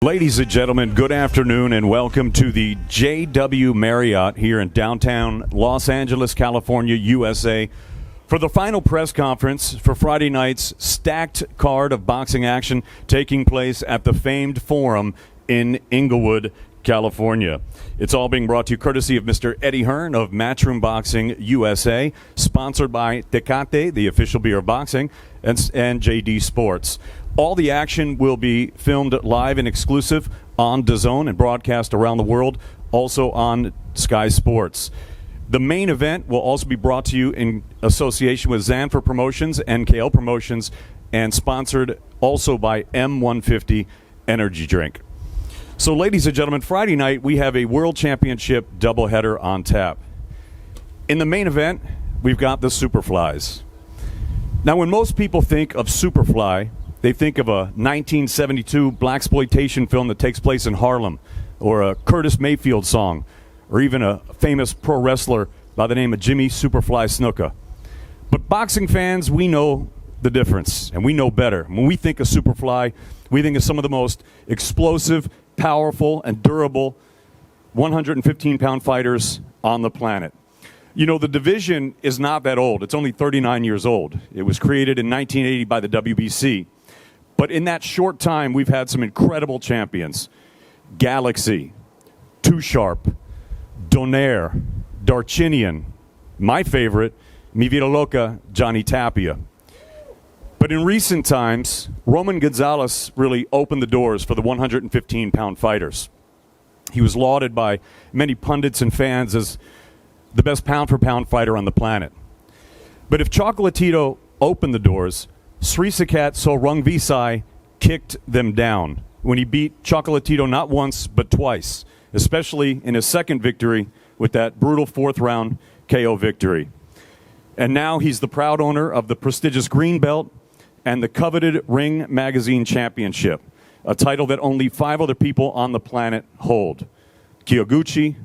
Ladies and gentlemen, good afternoon and welcome to the JW Marriott here in downtown Los Angeles, California, USA, for the final press conference for Friday night's stacked card of boxing action taking place at the famed Forum in Inglewood, California. It's all being brought to you courtesy of Mr. Eddie Hearn of Matchroom Boxing USA, sponsored by Tecate, the official beer of boxing, and JD Sports. All the action will be filmed live and exclusive on DAZN and broadcast around the world, also on Sky Sports. The main event will also be brought to you in association with Zanfer Promotions, NKL Promotions, and sponsored also by M150 Energy Drink. So, ladies and gentlemen, Friday night we have a World Championship doubleheader on tap. In the main event, we've got the Superflies. Now, when most people think of Superfly, they think of a 1972 blaxploitation film that takes place in Harlem, or a Curtis Mayfield song, or even a famous pro wrestler by the name of Jimmy Superfly Snuka. But boxing fans, we know the difference, and we know better. When we think of Superfly, we think of some of the most explosive, powerful, and durable 115-pound fighters on the planet. You know, the division is not that old. It's only 39 years old. It was created in 1980 by the WBC. But in that short time, we've had some incredible champions. Galaxy, Too Sharp, Donaire, Darchinian, my favorite, Mi Vida Loca, Johnny Tapia. But in recent times, Roman Gonzalez really opened the doors for the 115-pound fighters. He was lauded by many pundits and fans as the best pound-for-pound fighter on the planet. But if Chocolatito opened the doors, Srisaket Rungvisai kicked them down when he beat Chocolatito not once but twice, especially in his second victory with that brutal fourth-round KO victory. And now he's the proud owner of the prestigious Green Belt and the coveted Ring Magazine Championship, a title that only 5 other people on the planet hold: Kyoguchi,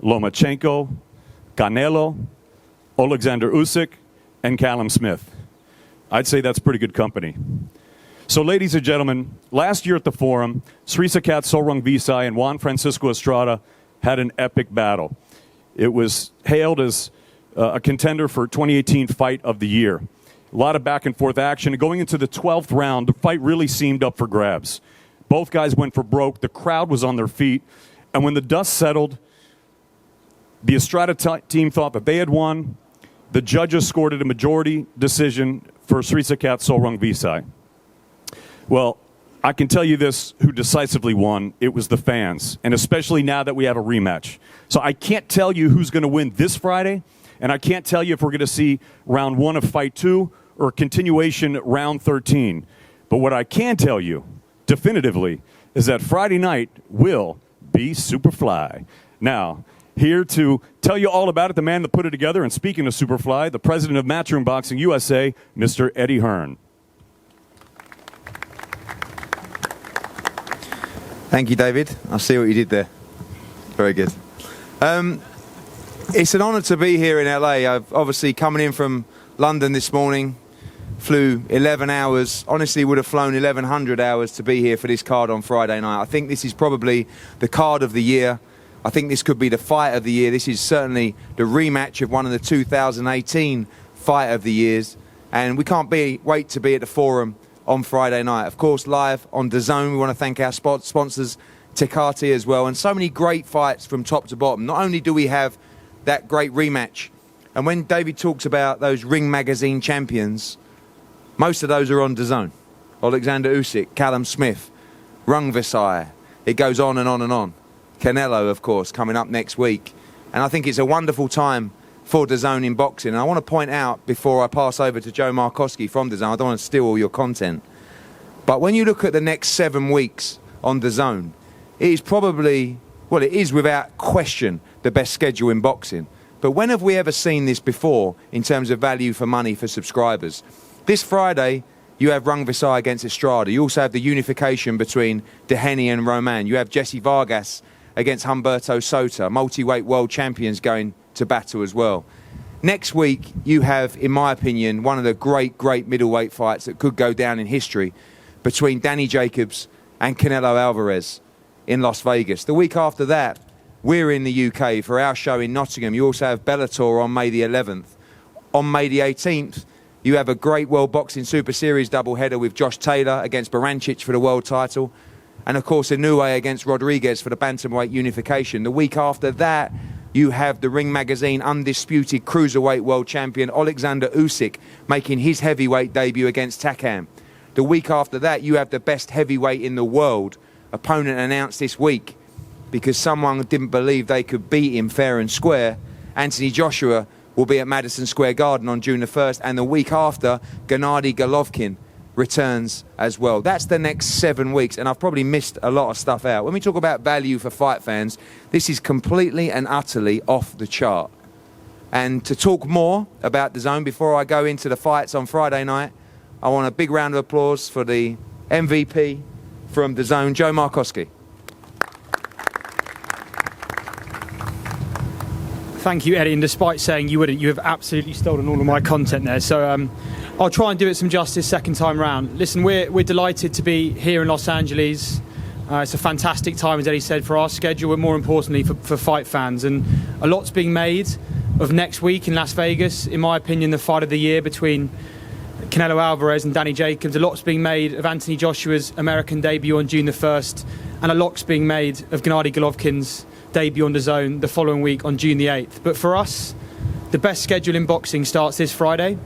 Lomachenko, Canelo, Alexander Usyk, and Callum Smith. I'd say that's pretty good company. So, ladies and gentlemen, last year at the Forum, Srisaket Rungvisai and Juan Francisco Estrada had an epic battle. It was hailed as a contender for 2018 Fight of the Year. A lot of back-and-forth action. And going into the 12th round, the fight really seemed up for grabs. Both guys went for broke. The crowd was on their feet. And when the dust settled, the Estrada team thought that they had won. The judges scored it a majority decision for Srisaket Rungvisai. Well, I can tell you this, who decisively won. It was the fans, and especially now that we have a rematch. So I can't tell you who's going to win this Friday, and I can't tell you if we're going to see round 1 of Fight 2 or continuation round 13. But what I can tell you definitively is that Friday night will be Superfly. Now, here to tell you all about it, the man that put it together, and speaking of Superfly, the president of Matchroom Boxing USA, Mr. Eddie Hearn. Thank you, David. I see what you did there. Very good. It's an honour to be here in LA. I've obviously coming in from London this morning, flew 11 hours, honestly would have flown 1,100 hours to be here for this card on Friday night. I think this is probably the card of the year. I think this could be the fight of the year. This is certainly the rematch of one of the 2018 fight of the years. And we can't wait to be at the Forum on Friday night. Of course, live on DAZN. We want to thank our sponsors, Tecate as well. And so many great fights from top to bottom. Not only do we have that great rematch, and when David talks about those Ring Magazine champions, most of those are on DAZN. Alexander Usyk, Callum Smith, Rungvisai. It goes on and on and on. Canelo, of course, coming up next week. And I think it's a wonderful time for DAZN in boxing. And I want to point out, before I pass over to Joe Markowski from DAZN, I don't want to steal all your content, but when you look at the next 7 weeks on DAZN, it is probably, well, it is without question the best schedule in boxing. But when have we ever seen this before in terms of value for money for subscribers? This Friday, you have Rungvisai against Estrada. You also have the unification between Doheny and Roman. You have Jesse Vargas against Umberto Soto, multi-weight world champions going to battle as well. Next week, you have, in my opinion, one of the great middleweight fights that could go down in history between Danny Jacobs and Canelo Alvarez in Las Vegas. The week after that, we're in the UK for our show in Nottingham. You also have Bellator on May the 11th. On May the 18th, you have a great World Boxing Super Series doubleheader with Josh Taylor against Barancic for the world title. And, of course, Inoue against Rodriguez for the bantamweight unification. The week after that, you have the Ring Magazine undisputed cruiserweight world champion Alexander Usyk making his heavyweight debut against Takam. The week after that, you have the best heavyweight in the world opponent announced this week because someone didn't believe they could beat him fair and square. Anthony Joshua will be at Madison Square Garden on June the 1st, and the week after, Gennady Golovkin returns as well. That's the next 7 weeks, and I've probably missed a lot of stuff out. When we talk about value for fight fans, this is completely and utterly off the chart. And to talk more about DAZN before I go into the fights on Friday night, I want a big round of applause for the MVP from DAZN, Joe Markowski. Thank you, Eddie, and despite saying you wouldn't, you have absolutely stolen all of my content there. So I'll try and do it some justice second time round. Listen, we're delighted to be here in Los Angeles. It's a fantastic time, as Eddie said, for our schedule, but more importantly for fight fans. And a lot's being made of next week in Las Vegas. In my opinion, the fight of the year between Canelo Alvarez and Danny Jacobs. A lot's being made of Anthony Joshua's American debut on June the 1st. And a lot's being made of Gennady Golovkin's debut on DAZN the following week on June the 8th. But for us, the best schedule in boxing starts this Friday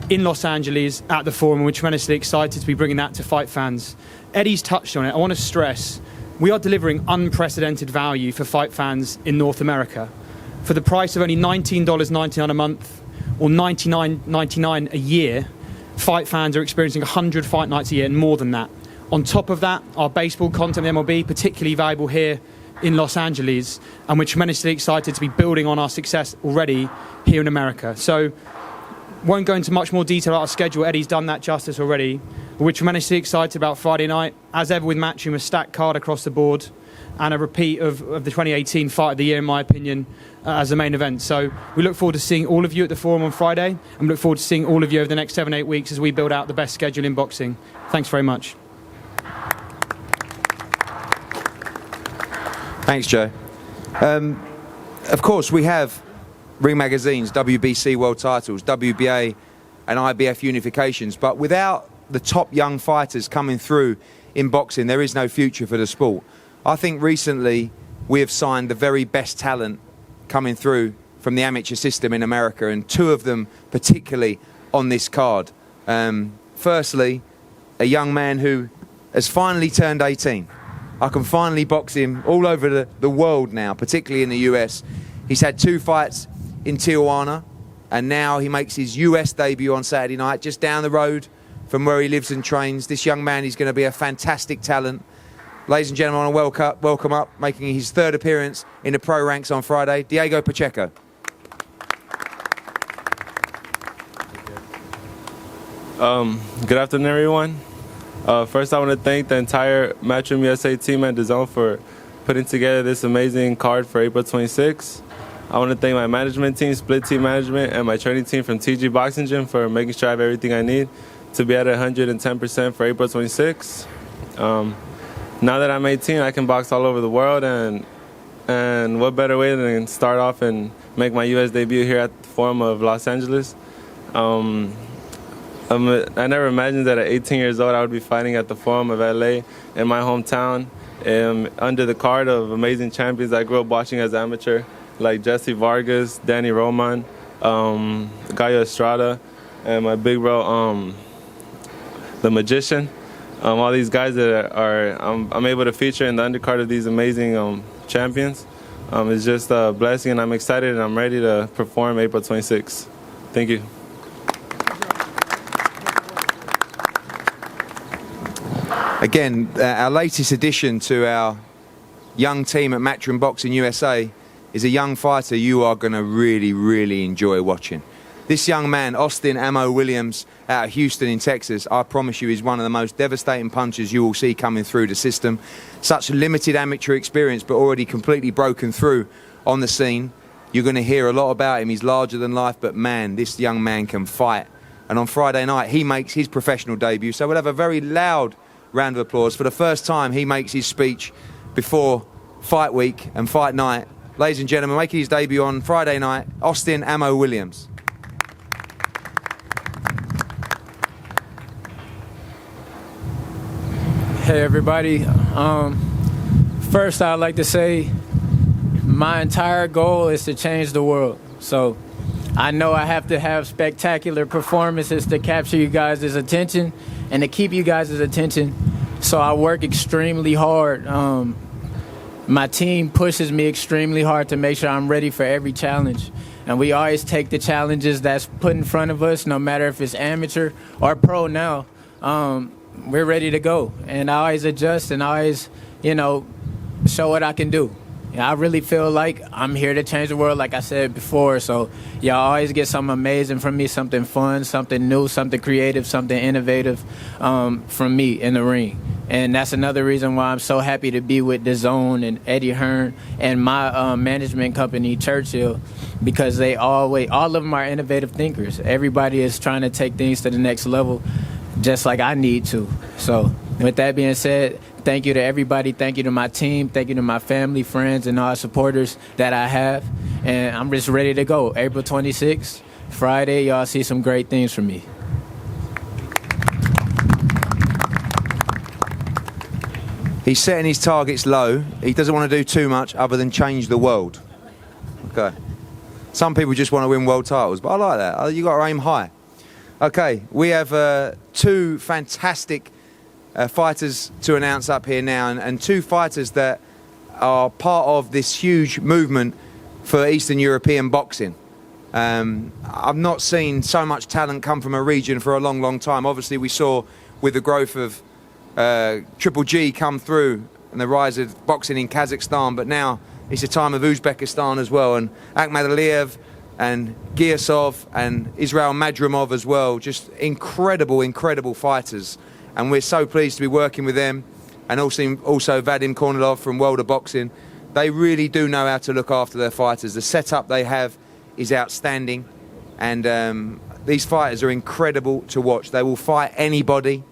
in Los Angeles at the Forum, and we're tremendously excited to be bringing that to fight fans. Eddie's touched on it. I want to stress, we are delivering unprecedented value for fight fans in North America. For the price of only $19.99 a month or $99.99 a year, fight fans are experiencing 100 fight nights a year and more than that. On top of that, our baseball content, the MLB, particularly valuable here in Los Angeles, and we're tremendously excited to be building on our success already here in America. So won't go into much more detail about our schedule. Eddie's done that justice already. But we're tremendously excited about Friday night. As ever with Matchroom, a stacked card across the board and a repeat of the 2018 Fight of the Year, in my opinion, as the main event. So we look forward to seeing all of you at the Forum on Friday, and we look forward to seeing all of you over the next 7-8 weeks as we build out the best schedule in boxing. Thanks very much. Thanks, Joe. Of course, we have Ring Magazine's WBC world titles, WBA and IBF unifications, but without the top young fighters coming through in boxing, there is no future for the sport. I think recently we have signed the very best talent coming through from the amateur system in America, and two of them particularly on this card. Firstly, a young man who has finally turned 18. I can finally box him all over the world now, particularly in the US. He's had 2 fights in Tijuana, and now he makes his US debut on Saturday night, just down the road from where he lives and trains. This young man is going to be a fantastic talent. Ladies and gentlemen, I want to welcome up, making his 3rd appearance in the pro ranks on Friday, Diego Pacheco. Good afternoon, everyone. First, I want to thank the entire Matchroom USA team at DAZN for putting together this amazing card for April 26. I want to thank my management team, Split Team Management, and my training team from TG Boxing Gym for making sure I have everything I need to be at 110% for April 26. Now that I'm 18, I can box all over the world, and what better way than start off and make my US debut here at the Forum of Los Angeles. I never imagined that at 18 years old I would be fighting at the Forum of LA in my hometown, under the card of amazing champions I grew up watching as amateur, like Jesse Vargas, Danny Roman, Gallo Estrada, and my big bro, the Magician. All these guys that I'm able to feature in the undercard of these amazing champions. It's just a blessing, and I'm excited and I'm ready to perform April 26th. Thank you. Again, our latest addition to our young team at Matchroom Boxing USA is a young fighter you are going to really, really enjoy watching. This young man, Austin Ammo Williams, out of Houston in Texas, I promise you is one of the most devastating punchers you will see coming through the system. Such limited amateur experience, but already completely broken through on the scene. You're going to hear a lot about him. He's larger than life, but man, this young man can fight. And on Friday night, he makes his professional debut. So we'll have a very loud round of applause. For the first time, he makes his speech before fight week and fight night. Ladies and gentlemen, making his debut on Friday night, Austin Ammo Williams. Hey everybody, first I'd like to say my entire goal is to change the world. So I know I have to have spectacular performances to capture you guys' attention and to keep you guys' attention. So I work extremely hard. My team pushes me extremely hard to make sure I'm ready for every challenge. And we always take the challenges that's put in front of us, no matter if it's amateur or pro now. We're ready to go. And I always adjust and I always, show what I can do. I really feel like I'm here to change the world, like I said before. So y'all always get something amazing from me, something fun, something new, something creative, something innovative from me in the ring. And that's another reason why I'm so happy to be with DAZN and Eddie Hearn and my management company, Churchill, because all of them are innovative thinkers. Everybody is trying to take things to the next level, just like I need to. So with that being said, thank you to everybody. Thank you to my team. Thank you to my family, friends, and all supporters that I have. And I'm just ready to go. April 26th, Friday, y'all see some great things from me. He's setting his targets low. He doesn't want to do too much other than change the world. Okay. Some people just want to win world titles, but I like that. You got to aim high. Okay, we have two fantastic fighters to announce up here now, and two fighters that are part of this huge movement for Eastern European boxing. I've not seen so much talent come from a region for a long, long time. Obviously, we saw with the growth of Triple G come through and the rise of boxing in Kazakhstan, but now it's a time of Uzbekistan as well, and Akhmadaliev and Giasov and Israel Madramov as well. Just incredible, incredible fighters. And we're so pleased to be working with them. And also Vadim Kornilov from World of Boxing. They really do know how to look after their fighters. The setup they have is outstanding. And these fighters are incredible to watch. They will fight anybody.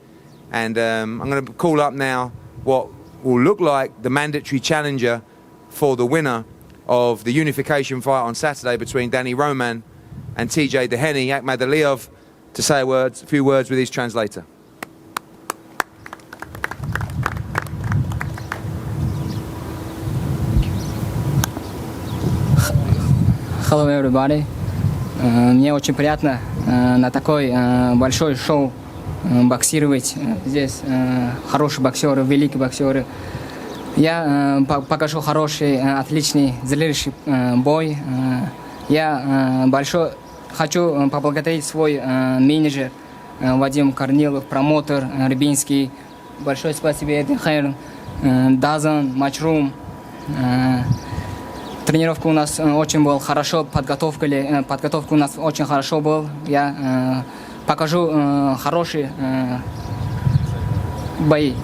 And I'm going to call up now what will look like the mandatory challenger for the winner of the unification fight on Saturday between Danny Roman and TJ Doheny, Akhmadaliev, to say a few words with his translator. Hello everybody. Мне очень приятно на такой большой шоу боксировать. Здесь хорошие боксеры, великие боксеры. Я покажу хороший, отличный, зрелищный бой. Я большой хочу поблагодарить свой менеджер Вадим Корнилов, промотор Рыбинский. Большое спасибо Эдди Хейрн, DAZN, Matchroom. Тренировка у нас очень была хорошо, подготовка у нас очень хорошо была. Я покажу хорошие бои.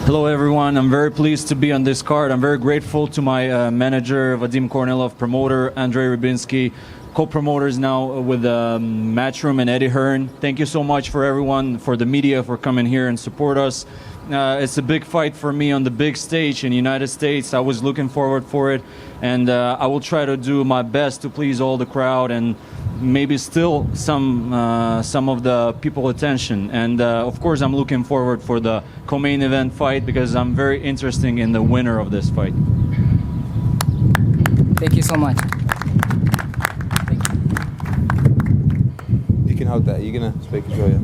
Hello everyone, I'm very pleased to be on this card. I'm very grateful to my manager, Vadim Kornilov, promoter, Andrei Rybinski, co-promoters now with Matchroom and Eddie Hearn. Thank you so much for everyone, for the media, for coming here and support us. It's a big fight for me on the big stage in the United States. I was looking forward for it, and I will try to do my best to please all the crowd and maybe still some of the people attention. And of course I'm looking forward for the co-main event fight because I'm very interested in the winner of this fight. Thank you so much. You can hold that. You're going to speak as well, yeah?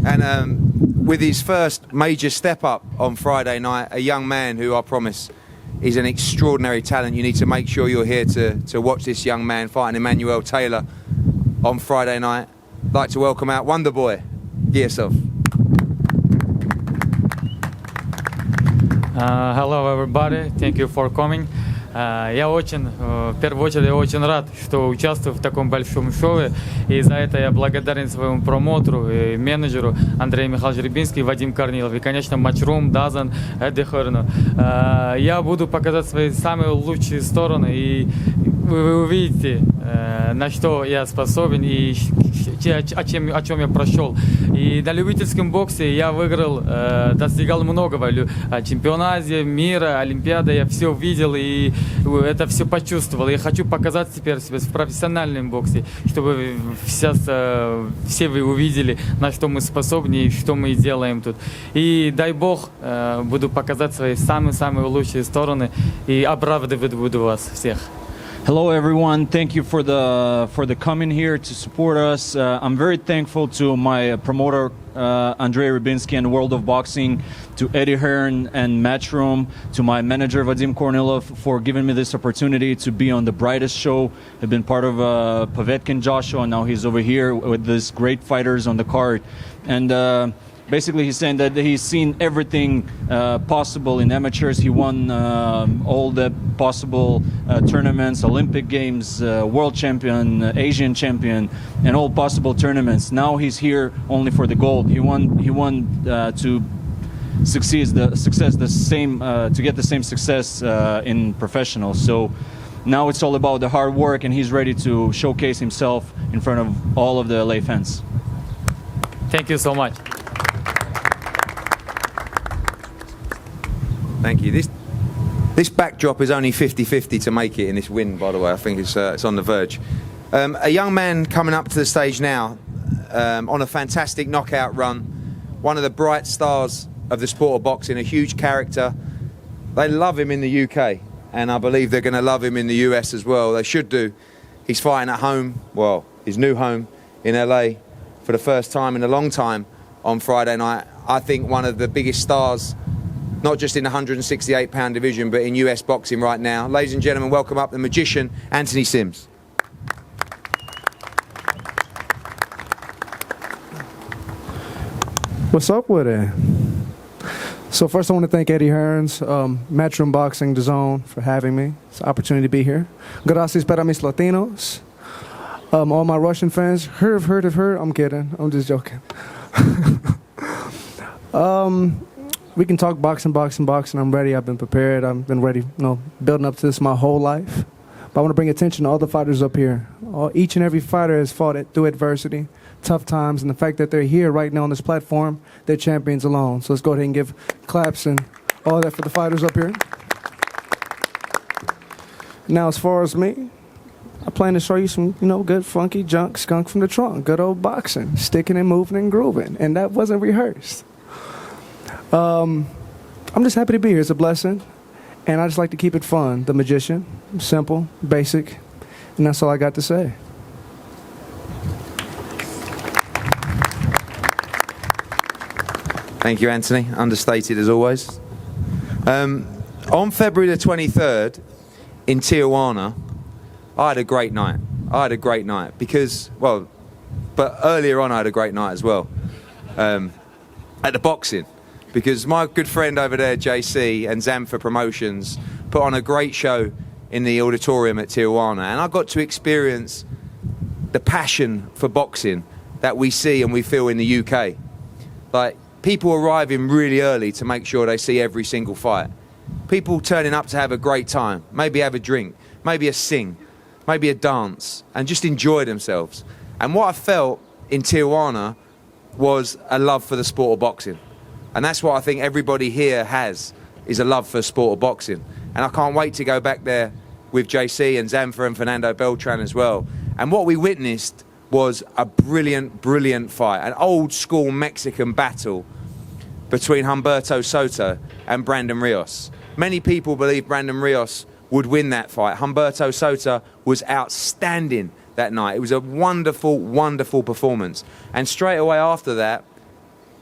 And with his first major step up on Friday night, a young man who I promise is an extraordinary talent. You need to make sure you're here to watch this young man fighting Emmanuel Taylor on Friday night. I'd like to welcome out Wonder Boy, Giasov. Hello everybody, thank you for coming. В первую очередь, я очень рад, что участвую в таком большом шоу, и за это я благодарен своему промоутеру и менеджеру Андрею Михайловичу Рябинскому и Вадим Корнилов, и, конечно, Matchroom, DAZN, Эдди Херну. Я буду показать свои самые лучшие стороны, и вы увидите, на что я способен и о чем я прошел. И на любительском боксе я выиграл, достигал многого. Чемпион Азии, мира, Олимпиада, я все видел и это все почувствовал. Я хочу показать теперь себя в профессиональном боксе, чтобы все вы увидели, на что мы способны и что мы делаем тут. И дай Бог, буду показать свои самые-самые лучшие стороны и оправдывать буду вас всех. Hello, everyone. Thank you for the coming here to support us. I'm very thankful to my promoter Andrei Rybinski and World of Boxing, to Eddie Hearn and Matchroom, to my manager Vadim Kornilov for giving me this opportunity to be on the brightest show. I've been part of Povetkin Joshua, and now he's over here with these great fighters on the card. And basically, he's saying that he's seen everything possible in amateurs. He won all the possible tournaments, Olympic Games, World Champion, Asian Champion, and all possible tournaments. Now he's here only for the gold. He won to to get the same success in professional. So now it's all about the hard work, and he's ready to showcase himself in front of all of the LA fans. Thank you so much. Thank you. This backdrop is only 50-50 to make it in this win, by the way. I think it's on the verge. A young man coming up to the stage now on a fantastic knockout run. One of the bright stars of the sport of boxing, a huge character. They love him in the UK, and I believe they're going to love him in the US as well. They should do. He's fighting at home, well, his new home in LA for the first time in a long time on Friday night. I think one of the biggest stars, not just in the 168-pound division, but in US boxing right now. Ladies and gentlemen, welcome up the magician, Anthony Sims. What's up with it? So first I want to thank Eddie Hearns, Matchroom Boxing, DAZN for having me. It's an opportunity to be here. Gracias para mis Latinos. All my Russian fans, heard. I'm kidding. I'm just joking. We can talk boxing. I'm ready. I've been prepared. I've been ready, building up to this my whole life. But I want to bring attention to all the fighters up here. Each and every fighter has fought it through adversity, tough times, and the fact that they're here right now on this platform, they're champions alone. So let's go ahead and give claps and all that for the fighters up here. Now, as far as me, I plan to show you some, good funky junk, skunk from the trunk, good old boxing, sticking and moving and grooving, and that wasn't rehearsed. I'm just happy to be here. It's a blessing, and I just like to keep it fun. The magician, simple, basic, and that's all I got to say. Thank you, Anthony. Understated as always. On February the 23rd in Tijuana, I had a great night because, but earlier on I had a great night as well at the boxing, because my good friend over there, JC, and Zamfa Promotions put on a great show in the auditorium at Tijuana, and I got to experience the passion for boxing that we see and we feel in the UK. Like, people arriving really early to make sure they see every single fight. People turning up to have a great time, maybe have a drink, maybe a sing, maybe a dance, and just enjoy themselves. And what I felt in Tijuana was a love for the sport of boxing. And that's what I think everybody here has, is a love for the sport of boxing. And I can't wait to go back there with JC and Zamfa and Fernando Beltran as well. And what we witnessed was a brilliant fight, an old school Mexican battle between Umberto Soto and Brandon Rios. Many people believe Brandon Rios would win that fight. Umberto Soto was outstanding that night. It was a wonderful performance. And straight away after that,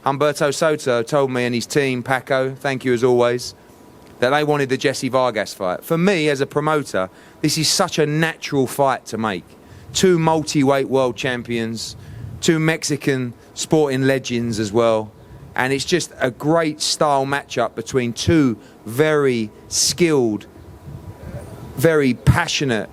Umberto Soto told me and his team, Paco, thank you as always, that they wanted the Jesse Vargas fight. For me, as a promoter, this is such a natural fight to make. Two multi-weight world champions, two Mexican sporting legends as well. And it's just a great style matchup between two very skilled, very passionate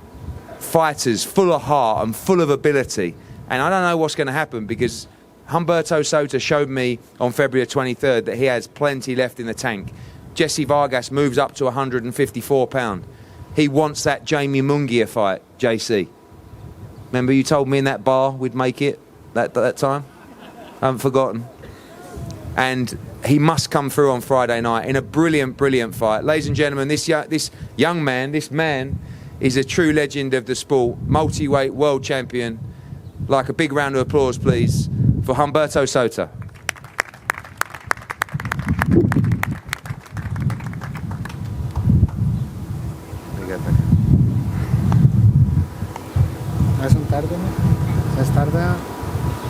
fighters, full of heart and full of ability. And I don't know what's going to happen, because Umberto Soto showed me on February 23rd that he has plenty left in the tank. Jesse Vargas moves up to 154 pounds. He wants that Jamie Munguia fight. JC. Remember you told me in that bar we'd make it that time? I haven't forgotten. And he must come through on Friday night in a brilliant, brilliant fight. Ladies and gentlemen, this man is a true legend of the sport, multi-weight world champion. Like a big round of applause, please, for Umberto Soto.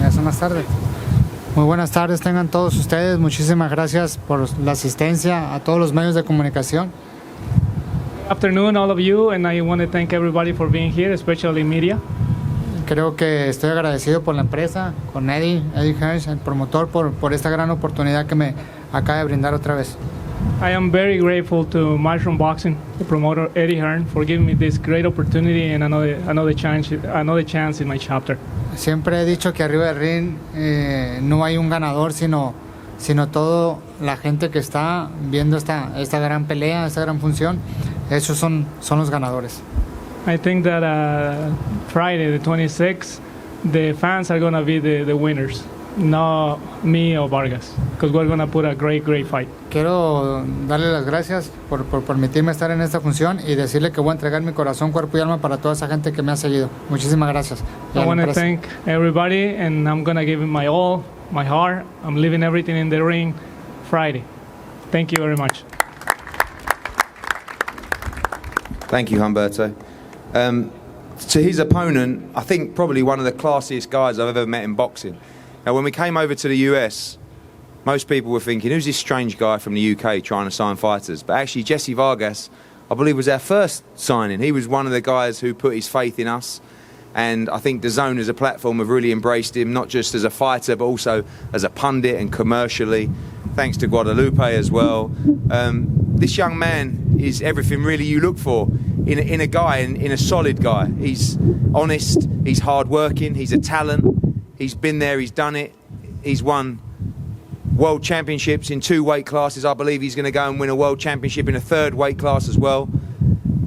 Es unas tardes. Muy buenas tardes tengan todos ustedes. Muchísimas gracias por la asistencia a todos los medios de comunicación. Afternoon, all of you, and I want to thank everybody for being here, especially media. Creo que estoy agradecido por la empresa, con Eddie Hearn, el promotor, por esta gran oportunidad que me acaba de brindar otra vez. I am very grateful to Matchroom Boxing, the promoter Eddie Hearn, for giving me this great opportunity and another chance in my chapter. Siempre he dicho que arriba del ring no hay un ganador, sino toda la gente que está viendo esta gran pelea, esta gran función. Esos son los ganadores. I think that Friday, the 26th, the fans are going to be the winners, not me or Vargas, because we're going to put a great fight. Quiero darle las gracias por permitirme estar en esta función y decirle que voy a entregar mi corazón, cuerpo y alma para toda esa gente que me ha seguido. Muchísimas gracias. I want to thank everybody, and I'm going to give it my all, my heart. I'm leaving everything in the ring Friday. Thank you very much. Thank you, Umberto. To his opponent, I think probably one of the classiest guys I've ever met in boxing. Now, when we came over to the US, most people were thinking, who's this strange guy from the UK trying to sign fighters? But actually, Jesse Vargas, I believe, was our first signing. He was one of the guys who put his faith in us. And I think DAZN as a platform have really embraced him, not just as a fighter, but also as a pundit and commercially. Thanks to Guadalupe as well. This young man is everything really you look for in a guy, in a solid guy. He's honest, he's hard-working, he's a talent. He's been there, he's done it. He's won world championships in 2 weight classes. I believe he's going to go and win a world championship in a 3rd weight class as well.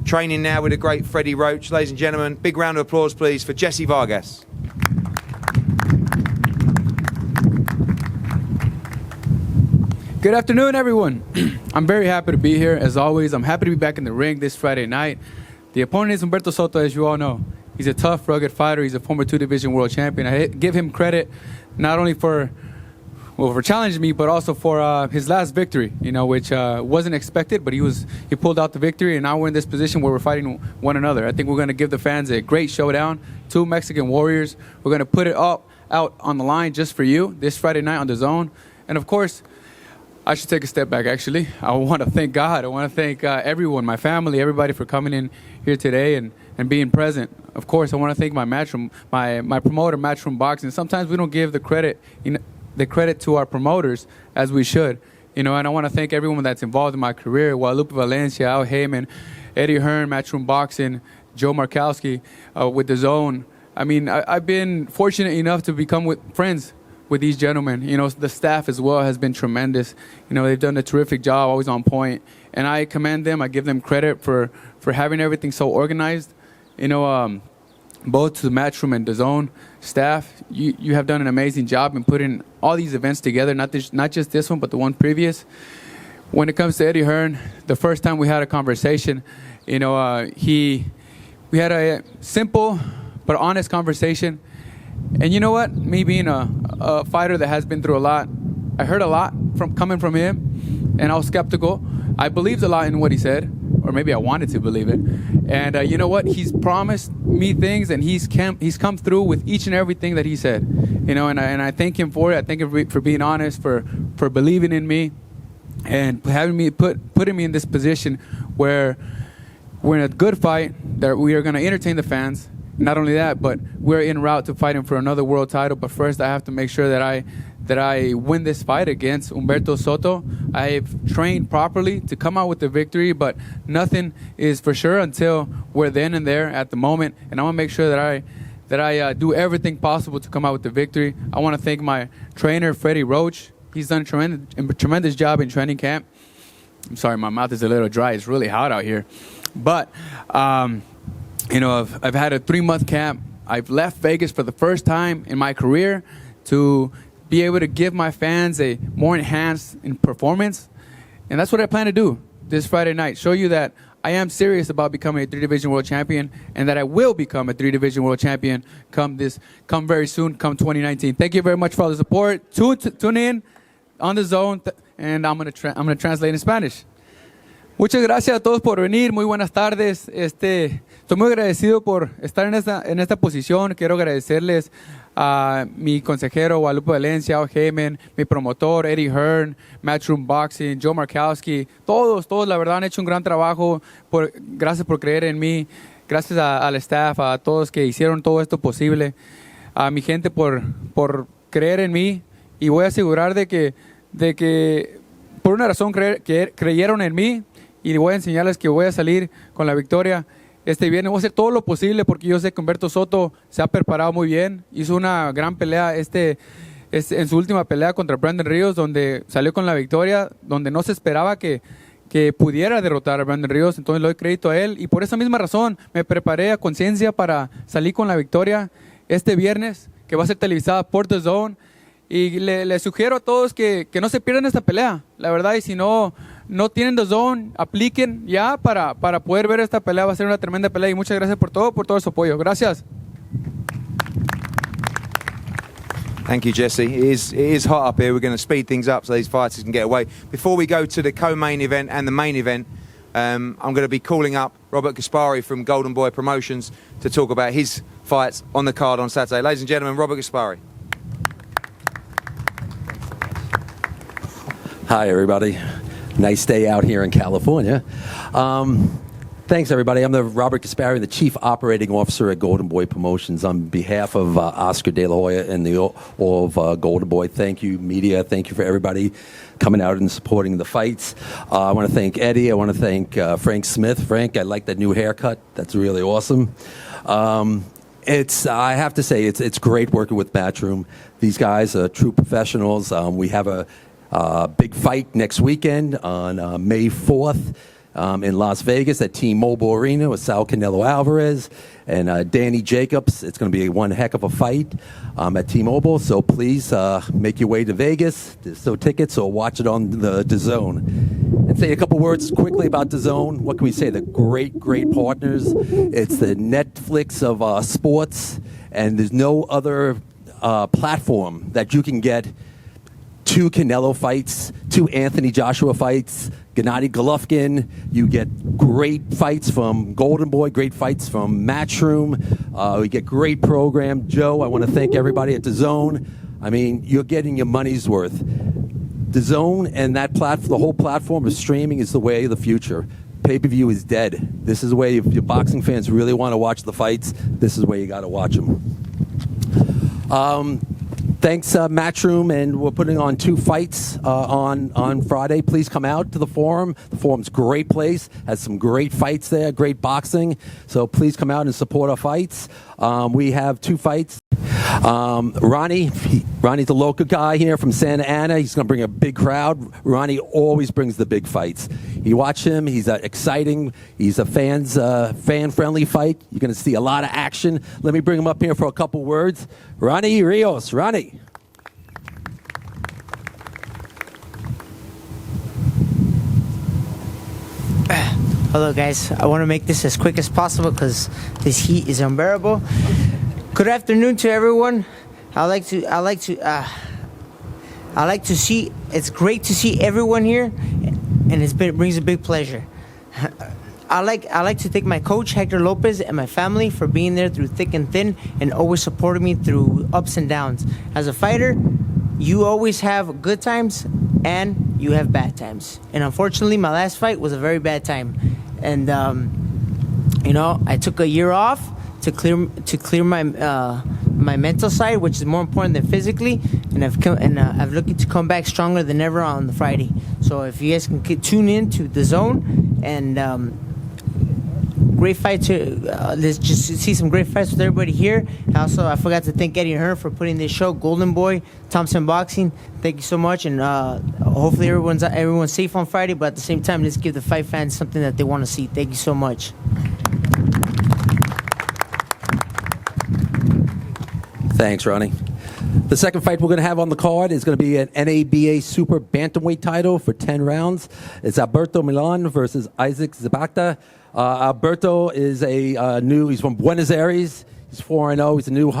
Training now with the great Freddie Roach. Ladies and gentlemen, big round of applause, please, for Jesse Vargas. Good afternoon, everyone. I'm very happy to be here, as always. I'm happy to be back in the ring this Friday night. The opponent is Umberto Soto, as you all know. He's a tough, rugged fighter. He's a former 2-division world champion. I give him credit not only for challenging me, but also for his last victory, which wasn't expected, but he pulled out the victory, and now we're in this position where we're fighting one another. I think we're going to give the fans a great showdown. 2 Mexican warriors. We're going to put it all out on the line just for you this Friday night on DAZN. And of course, I should take a step back, actually. I want to thank God. I want to thank everyone, my family, everybody for coming in here today and being present. Of course, I want to thank my Matchroom, my promoter, Matchroom Boxing. Sometimes we don't give the credit to our promoters as we should. And I want to thank everyone that's involved in my career. Guadalupe Valencia, Al Heyman, Eddie Hearn, Matchroom Boxing, Joe Markowski with DAZN. I mean, I've been fortunate enough to become friends with these gentlemen. The staff as well has been tremendous. They've done a terrific job, always on point. And I commend them. I give them credit for having everything so organized. Both to the Matchroom and DAZN staff, you have done an amazing job in putting all these events together, not just this one, but the one previous. When it comes to Eddie Hearn, the first time we had a conversation, we had a simple but honest conversation. And you know what? Me being a fighter that has been through a lot, I heard a lot coming from him, and I was skeptical. I believed a lot in what he said, or maybe I wanted to believe it. And you know what? He's promised me things, and he's come through with each and everything that he said. And I thank him for it. I thank him for being honest, for believing in me, and having me putting me in this position where we're in a good fight, that we are going to entertain the fans. Not only that, but we're en route to fighting for another world title. But first, I have to make sure that I win this fight against Umberto Soto. I've trained properly to come out with the victory, but nothing is for sure until we're then and there at the moment. And I want to make sure that I do everything possible to come out with the victory. I want to thank my trainer, Freddie Roach. He's done a tremendous job in training camp. I'm sorry, my mouth is a little dry. It's really hot out here. But I've had a 3-month camp. I've left Vegas for the first time in my career to be able to give my fans a more enhanced performance. And that's what I plan to do this Friday night. Show you that I am serious about becoming a 3-division world champion and that I will become a 3-division world champion come very soon, come 2019. Thank you very much for all the support. Tune in on the zone, and I'm gonna translate in Spanish. Muchas gracias a todos por venir. Muy buenas tardes. Estoy muy agradecido por estar en esta posición. Quiero agradecerles a mi consejero Guadalupe Valencia, Al Heyman, mi promotor Eddie Hearn, Matchroom Boxing, Joe Markowski. Todos, la verdad, han hecho un gran trabajo. Gracias por creer en mí. Gracias al staff, a todos que hicieron todo esto posible. A mi gente por creer en mí. Y voy a asegurar de que por una razón creyeron en mí. Y voy a enseñarles que voy a salir con la victoria este viernes. Voy a hacer todo lo posible porque yo sé que Umberto Soto se ha preparado muy bien. Hizo una gran pelea en su última pelea contra Brandon Ríos, donde salió con la victoria, donde no se esperaba que pudiera derrotar a Brandon Ríos. Entonces le doy crédito a él. Y por esa misma razón me preparé a conciencia para salir con la victoria este viernes, que va a ser televisada por DAZN. Y le sugiero a todos que no se pierdan esta pelea, la verdad. Y si no tienen DAZN, apliquen ya para poder ver esta pelea. Va a ser una tremenda pelea y muchas gracias por todo su apoyo. Gracias. Thank you, Jesse. It is hot up here. We're going to speed things up so these fighters can get away. Before we go to the co-main event and the main event, I'm going to be calling up Robert Kaspari from Golden Boy Promotions to talk about his fights on the card on Saturday. Ladies and gentlemen, Robert Kaspari. Hi, everybody. Nice day out here in California. Thanks, everybody. I'm Robert Kaspari, the Chief Operating Officer at Golden Boy Promotions. On behalf of Oscar De La Hoya and all of Golden Boy, thank you, media. Thank you for everybody coming out and supporting the fights. I want to thank Eddie. I want to thank Frank Smith. Frank, I like that new haircut. That's really awesome. I have to say, it's great working with Matchroom. These guys are true professionals. We have a big fight next weekend on May 4th in Las Vegas at T-Mobile Arena with Saul Canelo Alvarez and Danny Jacobs. It's going to be one heck of a fight at T-Mobile, so please make your way to Vegas. There's no tickets, or watch it on the DAZN. And say a couple words quickly about DAZN. What can we say? The great partners. It's the Netflix of sports, and there's no other platform that you can get 2 Canelo fights, 2 Anthony Joshua fights, Gennady Golovkin. You get great fights from Golden Boy, great fights from Matchroom. We get great program. Joe, I want to thank everybody at DAZN. I mean, you're getting your money's worth. DAZN and the whole platform of streaming is the way of the future. Pay-per-view is dead. This is the way, if your boxing fans really want to watch the fights, this is where you got to watch them. Thanks, Matchroom, and we're putting on 2 fights on Friday. Please come out to the Forum. The Forum's a great place, has some great fights there, great boxing. So please come out and support our fights. We have 2 fights. Ronnie's the local guy here from Santa Ana. He's going to bring a big crowd. Ronnie always brings the big fights. You watch him. He's exciting. He's a fan-friendly fight. You're going to see a lot of action. Let me bring him up here for a couple words. Ronnie Rios. Ronnie. Hello, guys. I want to make this as quick as possible because this heat is unbearable. Good afternoon to everyone. I like to see. It's great to see everyone here, and it brings a big pleasure. I like to thank my coach Hector Lopez and my family for being there through thick and thin and always supporting me through ups and downs. As a fighter, you always have good times and you have bad times. And unfortunately, my last fight was a very bad time. And I took a year off to clear my my mental side, which is more important than physically. And I've looking to come back stronger than ever on the Friday. So if you guys can tune in to DAZN and great fight let's just see some great fights with everybody here. Also, I forgot to thank Eddie Hearn for putting this show. Golden Boy, Thompson Boxing, thank you so much, and hopefully everyone's safe on Friday. But at the same time, let's give the fight fans something that they want to see. Thank you so much. Thanks, Ronnie. The second fight we're going to have on the card is going to be an NABA Super Bantamweight title for 10 rounds. It's Alberto Milan versus Isaac Zabata. Alberto is he's from Buenos Aires. He's 4-0. He's a new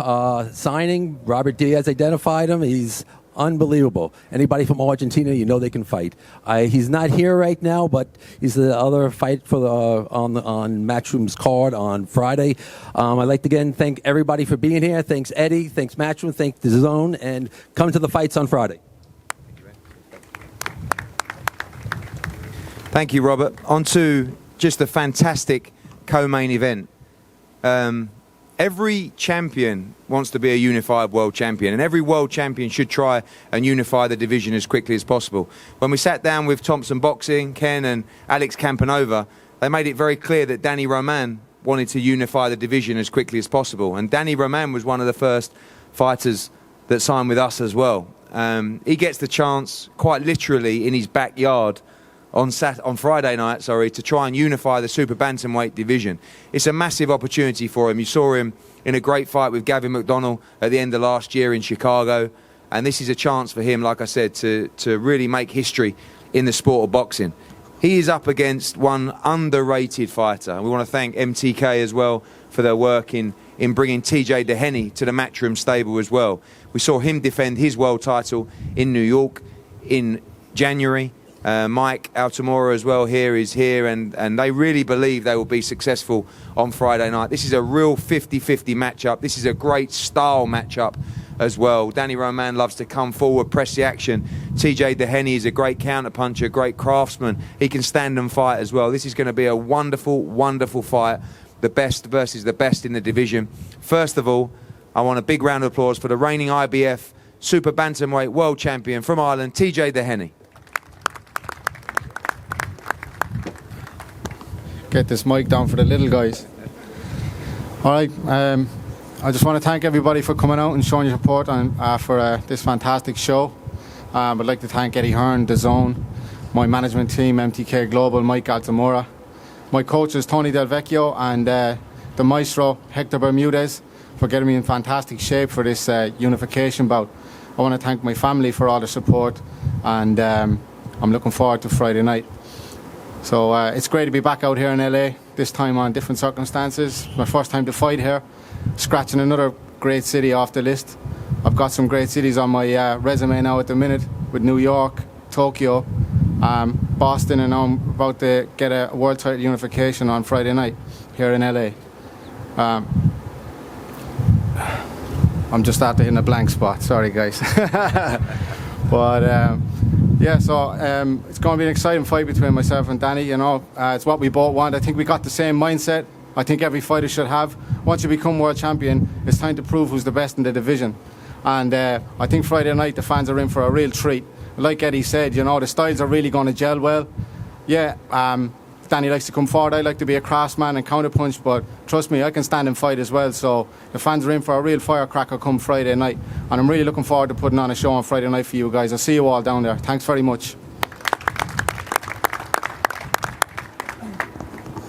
signing. Robert Diaz identified him. He's unbelievable. Anybody from Argentina, you know they can fight. He's not here right now, but he's the other fight for on Matchroom's card on Friday. I'd like to again thank everybody for being here. Thanks Eddie. Thanks Matchroom. Thanks DAZN. And come to the fights on Friday. Thank you, Robert. On to just a fantastic co-main event. Every champion wants to be a unified world champion, and every world champion should try and unify the division as quickly as possible. When we sat down with Thompson Boxing, Ken and Alex Campanova, they made it very clear that Danny Roman wanted to unify the division as quickly as possible. And Danny Roman was one of the first fighters that signed with us as well. He gets the chance, quite literally, in his backyard on Friday night, to try and unify the super bantamweight division. It's a massive opportunity for him. You saw him in a great fight with Gavin McDonnell at the end of last year in Chicago, and this is a chance for him, like I said, to really make history in the sport of boxing. He is up against one underrated fighter, and we want to thank MTK as well for their work in bringing TJ Doheny to the Matchroom stable as well. We saw him defend his world title in New York in January. Mike Altamora as well is here, and they really believe they will be successful on Friday night. This is a real 50-50 matchup. This is a great style matchup as well. Danny Roman loves to come forward, press the action. TJ Doheny is a great counterpuncher, great craftsman. He can stand and fight as well. This is going to be a wonderful, wonderful fight. The best versus the best in the division. First of all, I want a big round of applause for the reigning IBF Super Bantamweight World Champion from Ireland, TJ Doheny. Get this mic down for the little guys. All right, I just want to thank everybody for coming out and showing your support for this fantastic show. I'd like to thank Eddie Hearn, DAZN, my management team, MTK Global, Mike Altamora, my coaches Tony Del Vecchio and the maestro Hector Bermudez for getting me in fantastic shape for this unification bout. I want to thank my family for all the support, and I'm looking forward to Friday night. So it's great to be back out here in LA, this time on different circumstances. My first time to fight here, scratching another great city off the list. I've got some great cities on my resume now at the minute, with New York, Tokyo, Boston, and I'm about to get a world title unification on Friday night here in LA. I'm just after hitting a blank spot, sorry guys. But yeah, so it's going to be an exciting fight between myself and Danny. You know, it's what we both want. I think we got the same mindset. I think every fighter should have. Once you become world champion, it's time to prove who's the best in the division. And I think Friday night the fans are in for a real treat. Like Eddie said, you know, the styles are really going to gel well. Yeah, Danny likes to come forward. I like to be a craftsman and counterpunch, but trust me, I can stand and fight as well. So the fans are in for a real firecracker come Friday night, and I'm really looking forward to putting on a show on Friday night for you guys. I'll see you all down there. Thanks very much.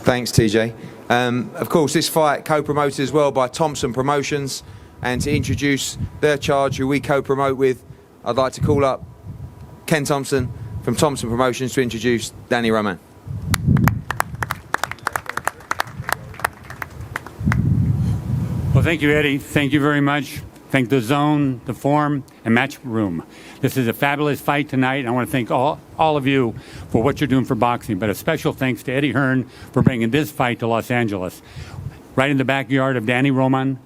Thanks, TJ. Of course, this fight co-promoted as well by Thompson Promotions, and to introduce their charge, who we co-promote with, I'd like to call up Ken Thompson from Thompson Promotions to introduce Danny Roman. Well, thank you, Eddie. Thank you very much. Thank the Zone, the Forum, and Matchroom. This is a fabulous fight tonight. I want to thank all of you for what you're doing for boxing, but a special thanks to Eddie Hearn for bringing this fight to Los Angeles, right in the backyard of Danny Roman,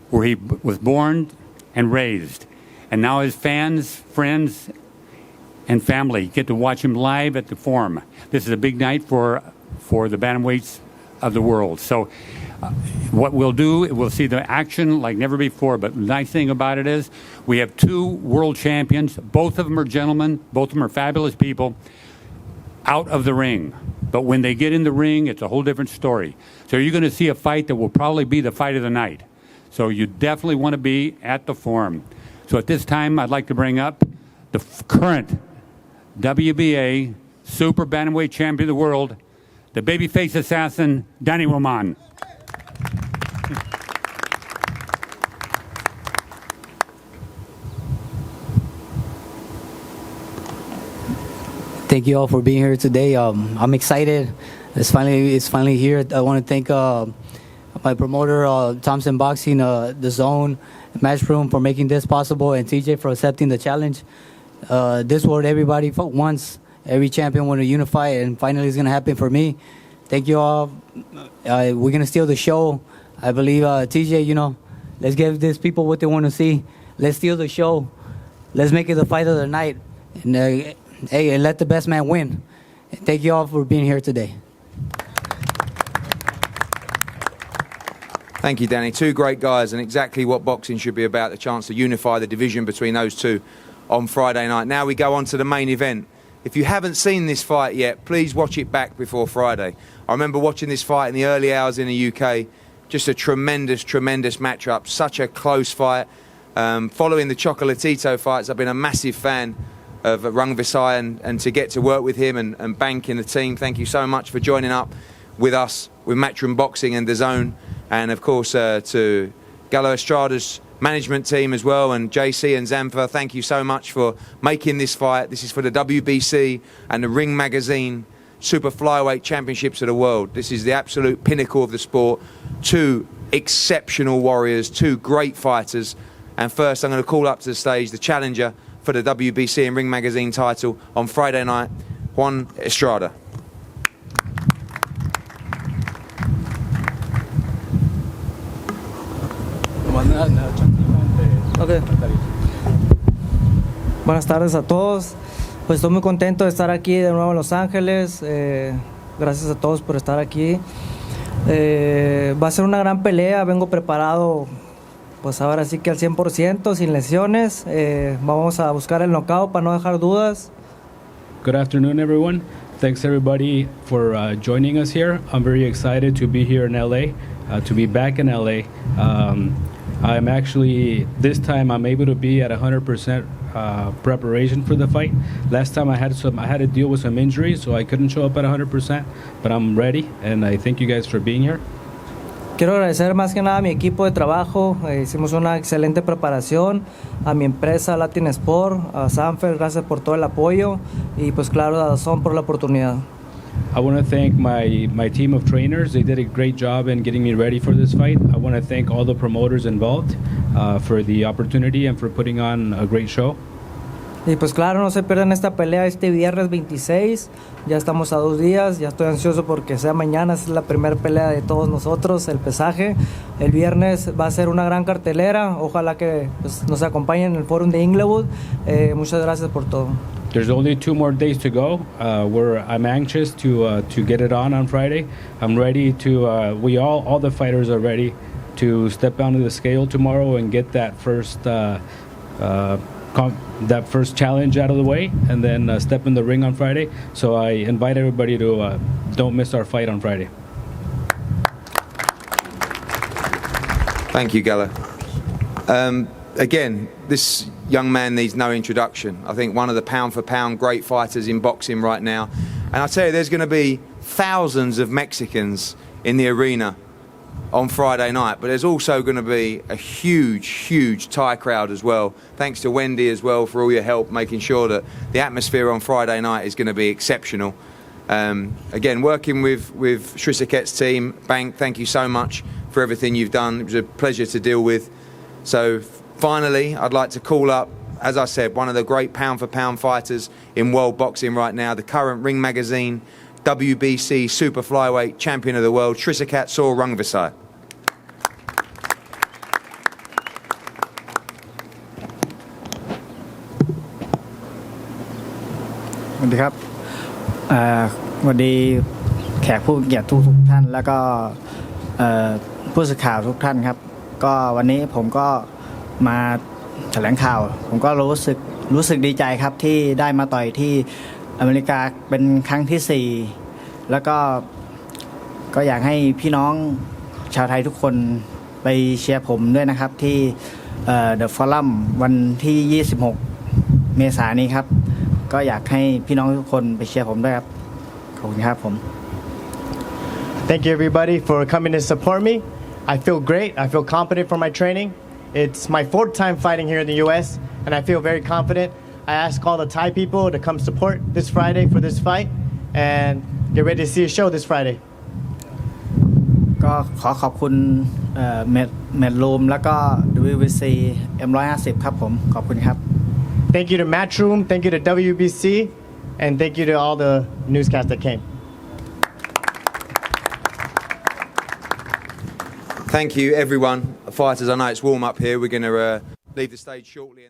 where he was born and raised. And now his fans, friends, and family get to watch him live at the Forum. This is a big night for the bantamweights of the world. So what we'll do, we'll see the action like never before, but the nice thing about it is we have two world champions. Both of them are gentlemen. Both of them are fabulous people out of the ring. But when they get in the ring, it's a whole different story. So you're going to see a fight that will probably be the fight of the night. So you definitely want to be at the Forum. So at this time, I'd like to bring up the current WBA Super Bantamweight Champion of the world, the babyface assassin, Danny Roman. thank you all for being here today. I'm excited. It's finally here. I want to thank my promoter, Thompson Boxing, DAZN, Matchroom for making this possible, and TJ for accepting the challenge. This what everybody wants. Every champion want to unify, and finally it's going to happen for me. Thank you all. We're going to steal the show. I believe, TJ, let's give these people what they want to see. Let's steal the show. Let's make it the fight of the night. And and let the best man win. Thank you all for being here today. Thank you, Danny. Two great guys, and exactly what boxing should be about, the chance to unify the division between those two on Friday night. Now we go on to the main event. If you haven't seen this fight yet, please watch it back before Friday. I remember watching this fight in the early hours in the UK. Just a tremendous, tremendous matchup. Such a close fight. Following the Chocolatito fights, I've been a massive fan of Rungvisai, and to get to work with him and bank in the team. Thank you so much for joining up with us, with Matchroom Boxing and DAZN. And of course to Gallo Estrada's management team as well, and JC and Zampa, thank you so much for making this fight. This is for the WBC and the Ring Magazine Super Flyweight Championships of the world. This is the absolute pinnacle of the sport. Two exceptional warriors, two great fighters. And first I'm going to call up to the stage the challenger for the WBC and Ring Magazine title on Friday night, Juan Estrada. Okay. Buenas tardes a todos. Pues estoy muy contento de estar aquí de nuevo en Los Ángeles. Gracias a todos por estar aquí. Va a ser una gran pelea. Vengo preparado, pues ahora sí que al 100%, sin lesiones. Vamos a buscar el knockout para no dejar dudas. Good afternoon, everyone. Thanks everybody for joining us here. I'm very excited to be here in LA, to be back in LA. I'm actually, this time I'm able to be at 100% preparation for the fight. Last time I had to deal with some injuries, so I couldn't show up at 100%, but I'm ready, and I thank you guys for being here. Quiero agradecer más que nada a mi equipo de trabajo. Hicimos una excelente preparación. A mi empresa Latin Sport, a Sanfer, gracias por todo el apoyo. Y pues claro, a DAZN por la oportunidad. I want to thank my team of trainers. They did a great job in getting me ready for this fight. I want to thank all the promoters involved for the opportunity and for putting on a great show. Y pues claro, no se pierdan esta pelea este viernes 26. Ya estamos a 2 días. Ya estoy ansioso porque sea mañana. Es la primera pelea de todos nosotros, el pesaje. El viernes va a ser una gran cartelera. Ojalá que pues, nos acompañen en el Forum de Inglewood. Muchas gracias por todo. There's only 2 more days to go. I'm anxious to get it on Friday. I'm ready to. All the fighters are ready to step onto the scale tomorrow and get that first challenge out of the way, and then step in the ring on Friday. So I invite everybody to don't miss our fight on Friday. Thank you, Gallo. Again, this young man needs no introduction. I think one of the pound-for-pound great fighters in boxing right now. And I tell you, there's going to be thousands of Mexicans in the arena on Friday night, but there's also going to be a huge, huge Thai crowd as well. Thanks to Wendy as well for all your help making sure that the atmosphere on Friday night is going to be exceptional. Again, working with Shriseket's team, Bank, thank you so much for everything you've done. It was a pleasure to deal with. So finally, I'd like to call up, as I said, one of the great pound-for-pound fighters in world boxing right now, the current Ring Magazine WBC Super Flyweight Champion of the World, Srisaket Rungvisai. สวัสดีครับสวัสดีแขกผู้เกียรติทุกท่านแล้วก็ผู้สื่อข่าวทุกท่านครับก็วันนี้ผมก็มาแถลงข่าวผมก็รู้สึกดีใจครับที่ได้มาต่อยที่อเมริกาเป็นครั้งที่4แล้วก็อยากให้พี่น้องชาวไทยทุกคนไปเชียร์ผมด้วยนะครับที่The Forum วันที่26 เมษายนนี้ครับก็อยากให้พี่น้องทุกคนไปเชียร์ผมด้วยครับขอบคุณครับผม Thank you everybody for coming to support me. I feel great. I feel confident for my training. It's my 4th time fighting here in the US and I feel very confident. I ask all the Thai people to come support this Friday for this fight and get ready to see a show this Friday. ก็ขอขอบคุณMatram แล้วก็ WBC M150 ครับผมขอบคุณครับ Thank you to Matchroom, thank you to WBC, and thank you to all the newscasts that came. Thank you, everyone. Fighters, I know it's warm up here. We're going to leave the stage shortly.